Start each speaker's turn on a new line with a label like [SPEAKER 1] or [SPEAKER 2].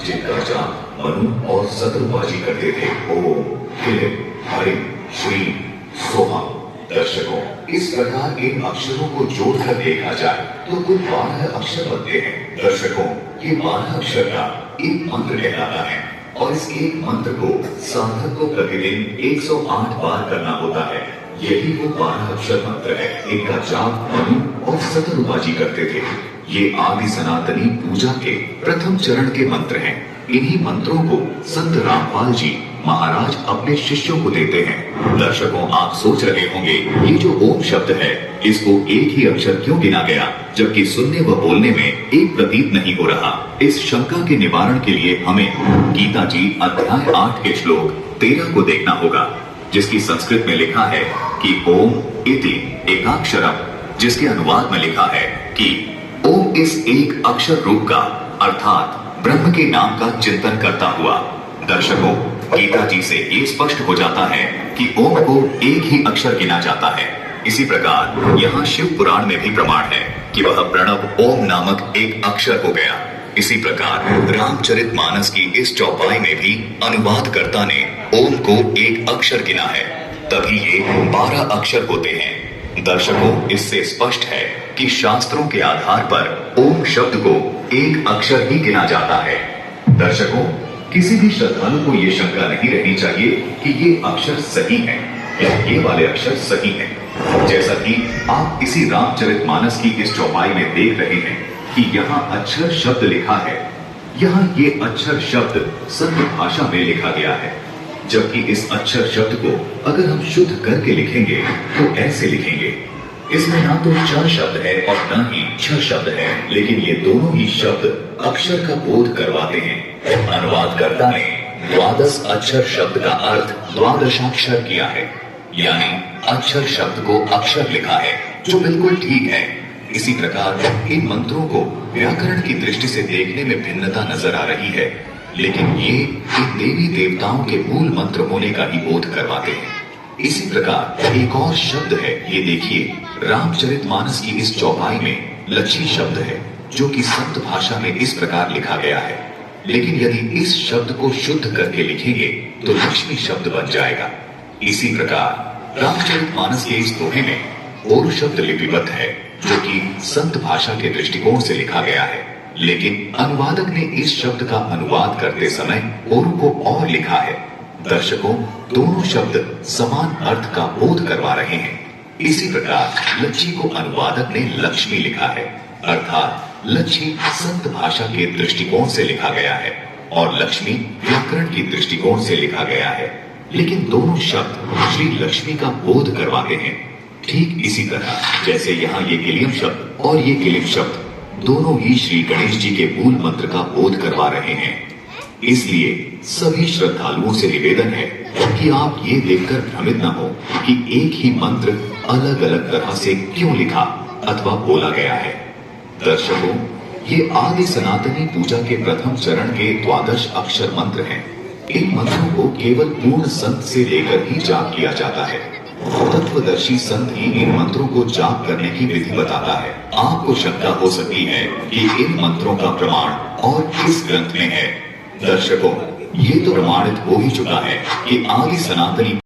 [SPEAKER 1] जिनका जाप मनु और शत्रुबाजी करते थे। ओम, हिलिम, हरिम, श्रीम, सोहम। दर्शकों, इस प्रकार इन अक्षरों को जोड़कर देखा जाए तो कुल 12 अक्षर बनते हैं। दर्शकों, ये 12 अक्षर का एक मंत्र कहलाता है और इस एक मंत्र को साधक को प्रतिदिन 108 बार करना होता है। यही वो 12 अक्षर मंत्र है। इनका जाप मनु और शत्रुबाजी करते थे। ये आदि सनातनी पूजा के प्रथम चरण के मंत्र हैं। इन्हीं मंत्रों को संत रामपाल जी महाराज अपने शिष्यों को देते हैं। दर्शकों, आप सोच रहे होंगे ये जो ओम शब्द है इसको एक ही अक्षर क्यों गिना गया, जबकि सुनने व बोलने में एक प्रतीत नहीं हो रहा। इस शंका के निवारण के लिए हमें गीता जी अध्याय 8 के श्लोक 13 को देखना होगा, जिसकी संस्कृत में लिखा है कि ओम इति एकाक्षरम, जिसके अनुवाद में लिखा है कि ओम इस एक अक्षर रूप का अर्थात ब्रह्म के नाम का चिंतन करता हुआ। दर्शकों, गीता जी से ये स्पष्ट हो जाता है कि ओम को एक ही अक्षर गिना जाता है। इसी प्रकार यहाँ शिव पुराण में भी प्रमाण है कि वह प्रणव ओम नामक एक अक्षर हो गया। इसी प्रकार रामचरितमानस की इस चौपाई में भी अनुवादकर्ता ने ओम को एक अक्षर गिना है, तभी ये 12 अक्षर होते हैं। दर्शकों, इससे स्पष्ट है कि शास्त्रों के आधार पर ओम शब्द को एक अक्षर ही गिना जाता है। दर्शकों, किसी भी श्रद्धालु को ये शंका नहीं रहनी चाहिए कि ये अक्षर सही है या ये वाले अक्षर सही हैं। जैसा कि आप इसी रामचरितमानस की इस चौपाई में देख रहे हैं कि यहाँ अक्षर शब्द लिखा है। यहाँ ये अक्षर शब्द संत भाषा में लिखा गया है, जबकि इस अक्षर शब्द को अगर हम शुद्ध करके लिखेंगे तो ऐसे लिखेंगे। इसमें ना तो च शब्द है और ना ही छ शब्द है, लेकिन ये दोनों ही शब्द अक्षर का बोध करवाते हैं। अनुवादकर्ता ने द्वादश अक्षर शब्द का अर्थ द्वादशाक्षर किया है, यानी अक्षर शब्द को अक्षर लिखा है, जो बिल्कुल ठीक है। इसी प्रकार इन मंत्रों को व्याकरण की दृष्टि से देखने में भिन्नता नजर आ रही है, लेकिन ये इन देवी देवताओं के मूल मंत्र होने का ही बोध करवाते हैं। इसी प्रकार एक और शब्द है, ये देखिए, रामचरितमानस की इस चौपाई में लक्ष्मी शब्द है, जो कि संत भाषा में इस प्रकार लिखा गया है, लेकिन यदि इस शब्द को शुद्ध करके लिखेंगे तो लक्ष्मी शब्द बन जाएगा। इसी प्रकार रामचरितमानस के इस दोहे में और शब्द लिपिबद्ध है, जो कि संत भाषा के दृष्टिकोण से लिखा गया है, लेकिन अनुवादक ने इस शब्द का अनुवाद करते समय और को और लिखा है। दर्शकों, दोनों शब्द समान अर्थ का बोध करवा रहे हैं। इसी प्रकार लक्ष्मी को अनुवादक ने लक्ष्मी लिखा है, अर्थात लक्ष्मी संत भाषा के दृष्टिकोण से लिखा गया है और लक्ष्मी व्याकरण की दृष्टिकोण से लिखा गया है, लेकिन दोनों शब्द श्री लक्ष्मी का बोध करवाते हैं। ठीक इसी तरह जैसे यहाँ ये किलिम शब्द और ये किलिम शब्द दोनों ही श्री गणेश जी के मूल मंत्र का बोध करवा रहे हैं। इसलिए सभी श्रद्धालुओं से निवेदन है कि आप ये देखकर भ्रमित न हो कि एक ही मंत्र अलग अलग तरह से क्यों लिखा अथवा बोला गया है। दर्शकों, ये आदि सनातनी पूजा के प्रथम चरण के द्वादश अक्षर मंत्र हैं। इन मंत्रों को केवल पूर्ण संत से लेकर ही जाप किया जाता है। तत्वदर्शी संत ही इन मंत्रों को जाप करने की विधि बताता है। आपको शंका हो सकती है कि इन मंत्रों का प्रमाण और किस ग्रंथ में है। दर्शकों, ये तो प्रमाणित हो ही चुका है कि आदि सनातनी